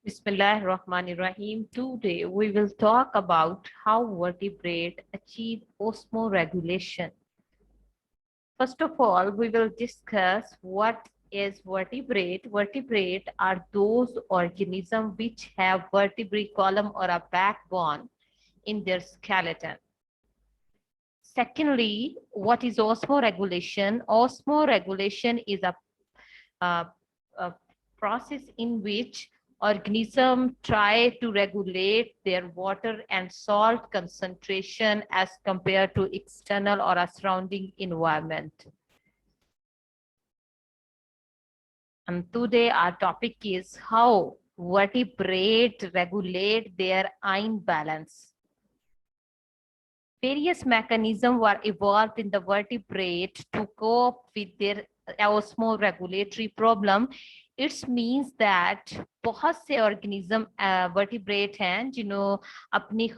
Bismillahirrahmanirrahim. Today we will talk about how vertebrate achieve osmoregulation. First of all, we will discuss what is vertebrate. Vertebrate are those organisms which have vertebrate column or a backbone in their skeleton. Secondly, what is osmoregulation? Osmoregulation is a process in which organisms try to regulate their water and salt concentration as compared to external or a surrounding environment. And today our topic is how vertebrate regulate their ion balance. Various mechanisms were evolved in the vertebrate to cope with their osmoregulatory problem. It means that बहुत से organism vertebrate हैं जिन्हों अपनी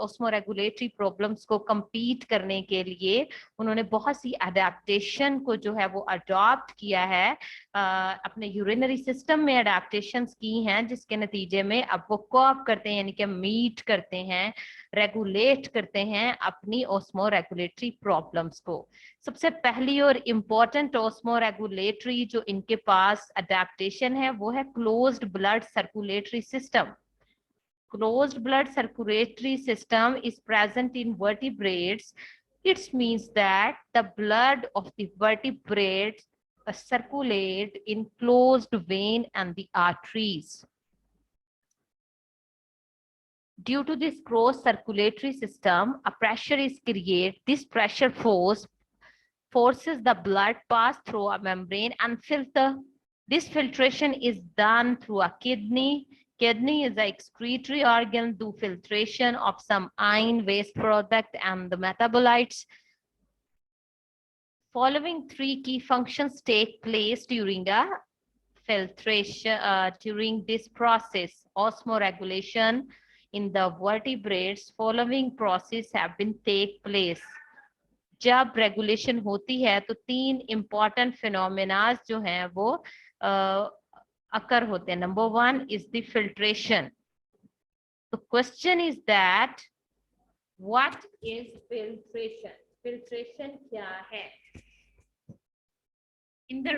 ऑस्मोरेगुलेटरी problems को compete करने के लिए उन्होंने बहुत सी अडेप्टेशन को जो है वो अडॉप्ट किया है, अपने यूरिनरी सिस्टम में अडेप्टेशंस की हैं, जिसके नतीजे में अब वो कोप करते हैं, यानी कि मीट करते हैं, रेगुलेट करते हैं अपनी ऑस्मोरेगुलेटरी प्रॉब्लम्स को। सबसे पहली और इम्पोर्टेंट ऑस्मोरेगुलेटरी जो इनके पास अडेप्टेशन है वो है closed blood circulatory system. Closed blood circulatory system is present in vertebrates. It means that the blood of the vertebrates circulate in closed vein and the arteries. Due to this closed circulatory system, a pressure is created. This pressure forces the blood pass through a membrane and filter. This filtration is done through a kidney. Kidney is an excretory organ, do filtration of some iron waste product and the metabolites. Following three key functions take place during the filtration, during this process. Osmoregulation in the vertebrates, following process have been take place. जब regulation होती है तो तीन important phenomena जो हैं वो अकर होते हैं. Number one is the filtration. The question is that what is filtration. Filtration क्या है? In the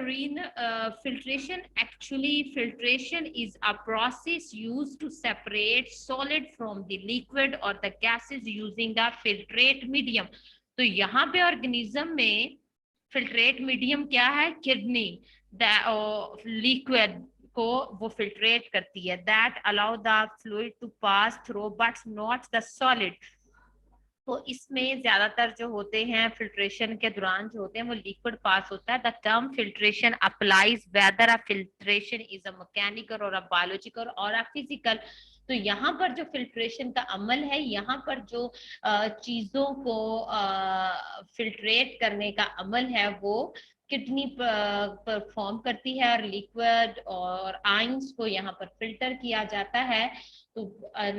filtration, actually filtration is a process used to separate solid from the liquid or the gases using a filtrate medium. तो यहाँ पे organism में filtrate medium क्या है? Kidney. Liquid को वो फिल्ट्रेट करती है. That allow the fluid to pass through but not the solid. तो इसमें ज्यादातर जो होते हैं फिल्ट्रेशन के दौरान जो होते हैं वो लिक्विड पास होता है. The term filtration applies weather a filtration is a mechanical और अ बायोलॉजिकल और अ फिजिकल. तो यहाँ पर जो फिल्ट्रेशन का अमल है, यहाँ पर जो चीजों को फिल्ट्रेट करने का अमल है वो किडनी परफॉर्म करती है और लिक्विड और आयंस को यहाँ पर फिल्टर किया जाता है. तो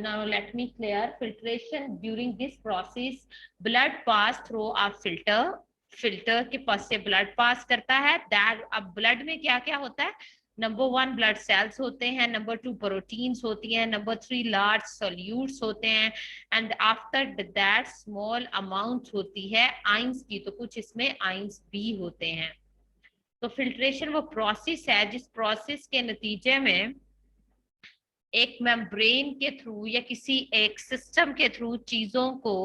now let me clear filtration. During this process blood pass through a filter के पास से ब्लड पास करता है. दैट अब ब्लड में क्या क्या होता है? नंबर वन ब्लड सेल्स होते हैं, नंबर टू प्रोटीन्स होती हैं, नंबर थ्री लार्ज सोल्यूट्स होते हैं, and after that small amount होती है आयंस की. तो कुछ इसमें आयंस भी होते हैं. तो फिल्ट्रेशन वो प्रोसेस है जिस प्रोसेस के नतीजे में एक मेम्ब्रेन के थ्रू या किसी एक सिस्टम के थ्रू चीजों को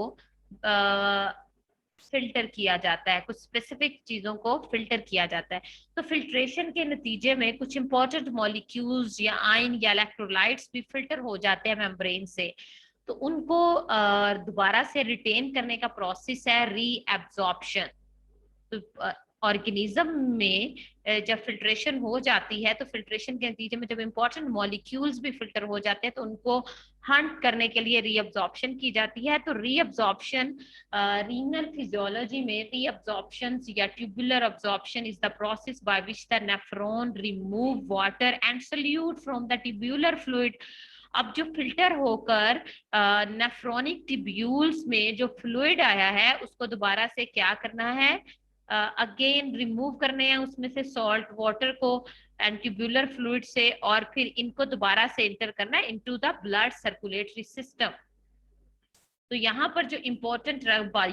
फिल्टर किया जाता है, कुछ स्पेसिफिक चीजों को फिल्टर किया जाता है. तो फिल्ट्रेशन के नतीजे में कुछ इंपॉर्टेंट मॉलिक्यूल्स या आयन या इलेक्ट्रोलाइट्स भी फिल्टर हो जाते हैं मेम्ब्रेन से. तो उनको दोबारा से रिटेन करने का प्रोसेस है रीएब्जॉर्प्शन. तो ऑर्गेनिज्म में जब फिल्ट्रेशन हो जाती है तो फिल्ट्रेशन के नतीजे में जब इंपॉर्टेंट मॉलिक्यूल्स भी फिल्टर हो जाते हैं तो उनको हंट करने के लिए रीअब्जॉर्प्शन की जाती है. तो रीअब्जॉर्प्शन रीनल फिजियोलॉजी में रीअब्जॉर्प्शन या tubular absorption is the process by which the nephron remove water and solute from the tubular fluid. अब जो फिल्टर होकर नेफ्रोनिक ट्यूब्यूल्स में जो फ्लूइड आया है उसको दोबारा से क्या करना है? अगेन रिमूव करने हैं उसमें से सॉल्ट वाटर को. एंड ट्यूबुलर फ्लूइड से, और फिर इनको दोबारा से इंटर करना है into the blood circulatory system. तो यहाँ पर जो इम्पोर्टेंट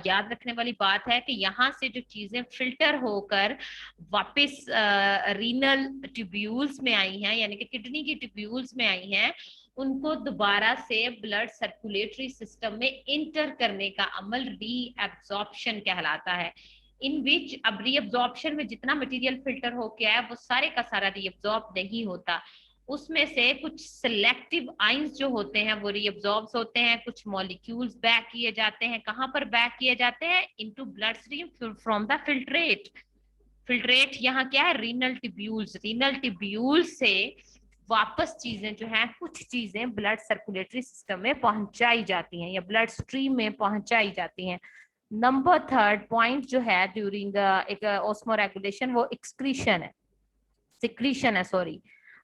याद रखने वाली बात है कि यहाँ से जो चीजें फिल्टर होकर वापस रीनल ट्यूब्यूल्स में आई हैं, यानी कि किडनी की ट्यूब्यूल्स में आई हैं, उनको दोबारा से ब्लड सर्कुलेटरी सिस्टम में इंटर करने का अमल रीएब्जॉर्प्शन कहलाता है। इन विच अब रीअब्जॉर्प्शन में जितना मटेरियल फिल्टर होके आया वो सारे का सारा रीअब्जॉर्ब नहीं होता, उसमें से कुछ सिलेक्टिव आइंस जो होते हैं वो रीअब्जॉर्ब होते हैं, कुछ मॉलिक्यूल्स बैक किए जाते हैं, कहां पर बैक किए जाते हैं, into blood stream from the filtrate. Filtrate यहाँ क्या है, रीनल ट्यूब्यूल्स, रीनल ट्यूब्यूल से वापस चीजें जो है, कुछ चीजें ब्लड सर्कुलेटरी सिस्टम में पहुंचाई जाती हैं या ब्लड स्ट्रीम में पहुंचाई जाती हैं। नंबर थर्ड पॉइंट जो है ड्यूरिंग एक ऑस्मो रेगुलेशन, वो एक्सक्रीशन है, सिक्रीशन है, सॉरी।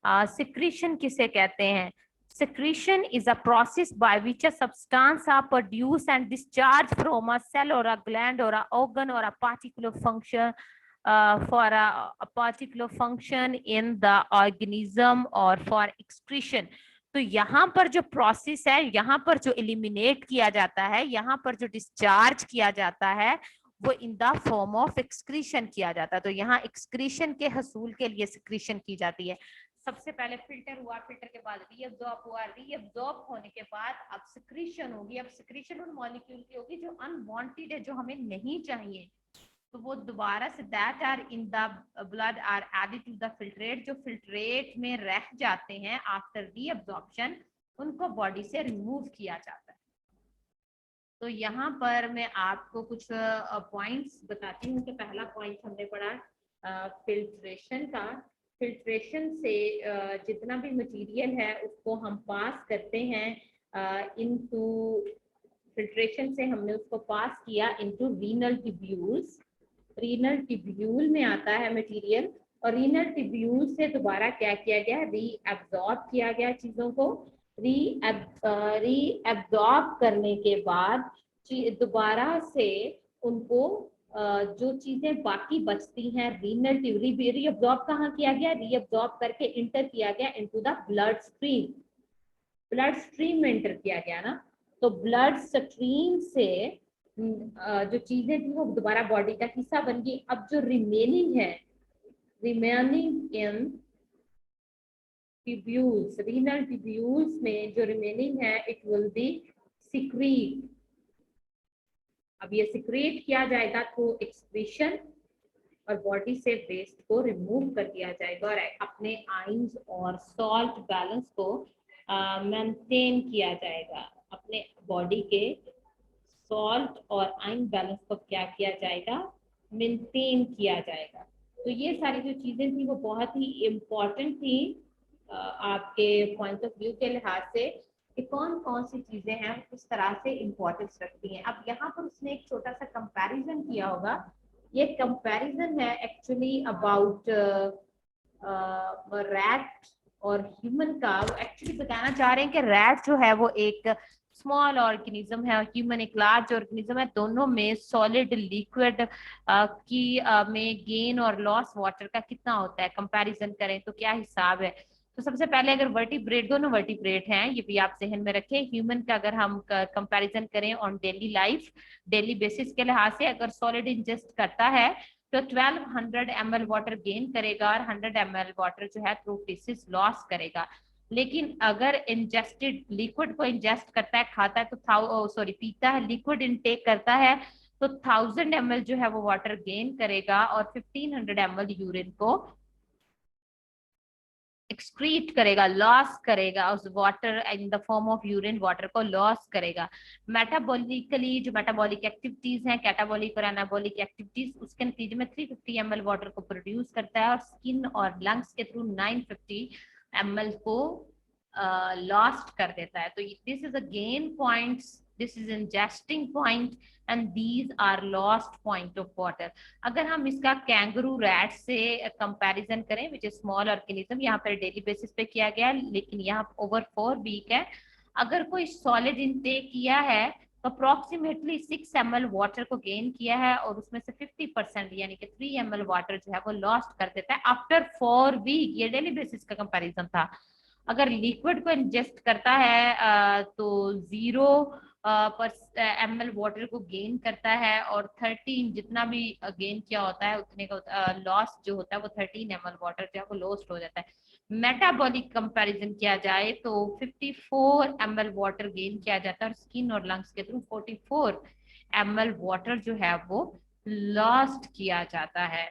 सिक्रीशन किसे कहते हैं? Secretion is a process by which a substance are produced and discharged from a cell or a gland or a organ or a particular function for a particular function in the organism or for excretion. तो यहाँ पर जो process है, यहाँ पर जो eliminate किया जाता है, यहाँ पर जो डिस्चार्ज किया जाता है, वो in the form of excretion किया जाता है। तो यहाँ एक्सक्रीशन के हसूल के लिए सिक्रीशन की जाती है। सबसे पहले फिल्टर हुआ, फिल्टर के बाद रीअब्जॉर्ब हुआ, रीअब्जॉर्ब होने के बाद अब सिक्रीशन होगी। अब सिक्रीशन उन मॉलिक्यूल की होगी जो अनवांटेड है, जो हमें नहीं चाहिए, तो वो दोबारा से that are in the blood are added to the filtrate, जो फिल्ट्रेट में रह जाते हैं आफ्टर रीअब्जॉर्प्शन, उनको बॉडी से रिमूव किया जाता है। तो यहाँ पर मैं आपको कुछ पॉइंट्स बताती हूँ कि पहला पॉइंट हमने पढ़ा फिल्ट्रेशन का। फिल्ट्रेशन से जितना भी मटेरियल है उसको हम पास करते हैं इनटू, फिल्ट्रेशन से हमने उसको पास किया into renal tubules. Renal tubule में आता है मटेरियल, और रीनल ट्यूब्यूल से दोबारा क्या किया गया, रीअब्जॉर्ब किया गया चीजों को। रीअब्जॉर्ब करने के बाद दोबारा से उनको जो चीजें बाकी बचती हैं रीनल रीअब्जॉर्ब कहाँ किया गया, रीअब्जॉर्ब करके इंटर किया गया into the blood stream, blood stream में इंटर किया गया ना। तो ब्लड स्ट्रीम से जो चीजें थी वो दोबारा बॉडी का हिस्सा बन गई। अब जो रिमेनिंग है, remaining in tubules, renal tubules में जो रिमेनिंग है, इट विल बी सिक्रीट। अब ये सिक्रेट किया जाएगा थ्रू एक्सक्रीशन, और बॉडी से वेस्ट को रिमूव कर दिया जाएगा और अपने आइंस और सॉल्ट बैलेंस को मेंटेन किया जाएगा। अपने बॉडी के सॉल्ट और आइन बैलेंस को क्या किया जाएगा, मेंटेन किया जाएगा। तो ये सारी जो चीजें थी वो बहुत ही इम्पोर्टेंट थी आपके पॉइंट ऑफ व्यू के लिहाज से कि कौन कौन सी चीजें हैं किस तरह से इम्पोर्टेंस रखती हैं। अब यहाँ पर उसने एक छोटा सा कंपैरिजन किया होगा। ये कंपैरिजन है एक्चुअली अबाउट रैट और ह्यूमन का। वो एक्चुअली बताना चाह रहे हैं कि रैट जो है वो एक स्मॉल ऑर्गेनिज्म है और ह्यूमन एक लार्ज ऑर्गेनिज्म है। दोनों में सॉलिड लिक्विड की में गेन और लॉस वाटर का कितना होता है, कंपैरिजन करें तो क्या हिसाब है। तो सबसे पहले अगर वर्टिब्रेट, दोनों वर्टिब्रेट हैं, ये भी आप जहन में रखें। ह्यूमन का अगर हम कंपैरिजन करें on daily life, daily basis के लिहाज से, अगर सॉलिड इंजेस्ट करता है तो 1200 ml वाटर गेन करेगा और 100 ml वाटर जो है थ्रू फीसिस लॉस करेगा। लेकिन अगर इंजेस्टेड लिक्विड को इंजेस्ट करता है, खाता है तो पीता है, लिक्विड इनटेक करता है तो 1000 ml जो है वो वाटर गेन करेगा और 1500 ml यूरिन को एक्सक्रीट करेगा, लॉस करेगा, उस water in the form of urine water को लॉस करेगा। मेटाबॉलिकली जो मेटाबॉलिक एक्टिविटीज हैं, कैटाबॉलिक और एनाबॉलिक एक्टिविटीज, उसके नतीजे में 350 ml वाटर को प्रोड्यूस करता है और स्किन और लंग्स के थ्रू 950 ml को लॉस्ट कर देता है। तो this is a gain points, this is ingesting point and these are lost point of water. अगर हम इसका कैंगरू रैट से कंपैरिजन करें विच इज स्मॉल ऑर्गेनिज्म, यहाँ पर डेली बेसिस पे किया गया है लेकिन यहाँ ओवर 4 वीक है। अगर कोई सॉलिड इनटेक किया है अप्रोक्सीमेटली 6 ml वाटर को गेन किया है और उसमें से 50% यानी कि 3 ml वाटर जो है वो लॉस्ट कर देता है आफ्टर 4 वीक। ये डेली बेसिस का कंपैरिजन था। अगर लिक्विड को इंजेस्ट करता है तो 0 पर ml वाटर को गेन करता है और 13 जितना भी गेन किया होता है उतने का लॉस जो होता है वो 13 ml वाटर जो है वो लॉस्ट हो जाता है। मेटाबॉलिक कंपैरिजन किया जाए तो 54 ml वाटर गेन किया जाता है और स्किन और लंग्स के थ्रू 44 ml वाटर जो है वो लॉस्ट किया जाता है।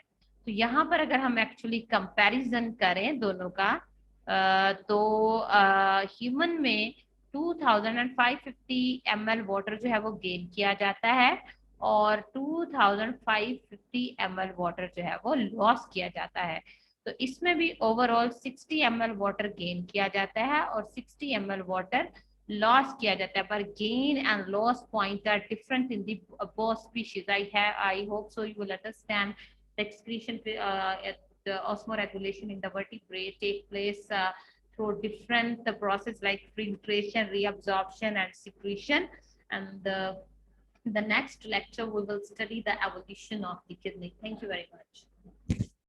तो यहाँ पर अगर हम एक्चुअली कंपैरिजन करें दोनों का तो ह्यूमन में 2550 ml वाटर जो है वो गेन किया जाता है और 2550 ml वाटर जो है वो लॉस किया जाता है। तो इसमें भी ओवरऑल 60 ml वाटर गेन किया जाता है और 60 ml वाटर लॉस किया जाता है, पर gain and loss point are different in the both species. I hope so you will understand the excretion the osmoregulation in the vertebrate take place through different the process like filtration, reabsorption, and secretion. And the next lecture we will study the evolution of the kidney. Thank you very much.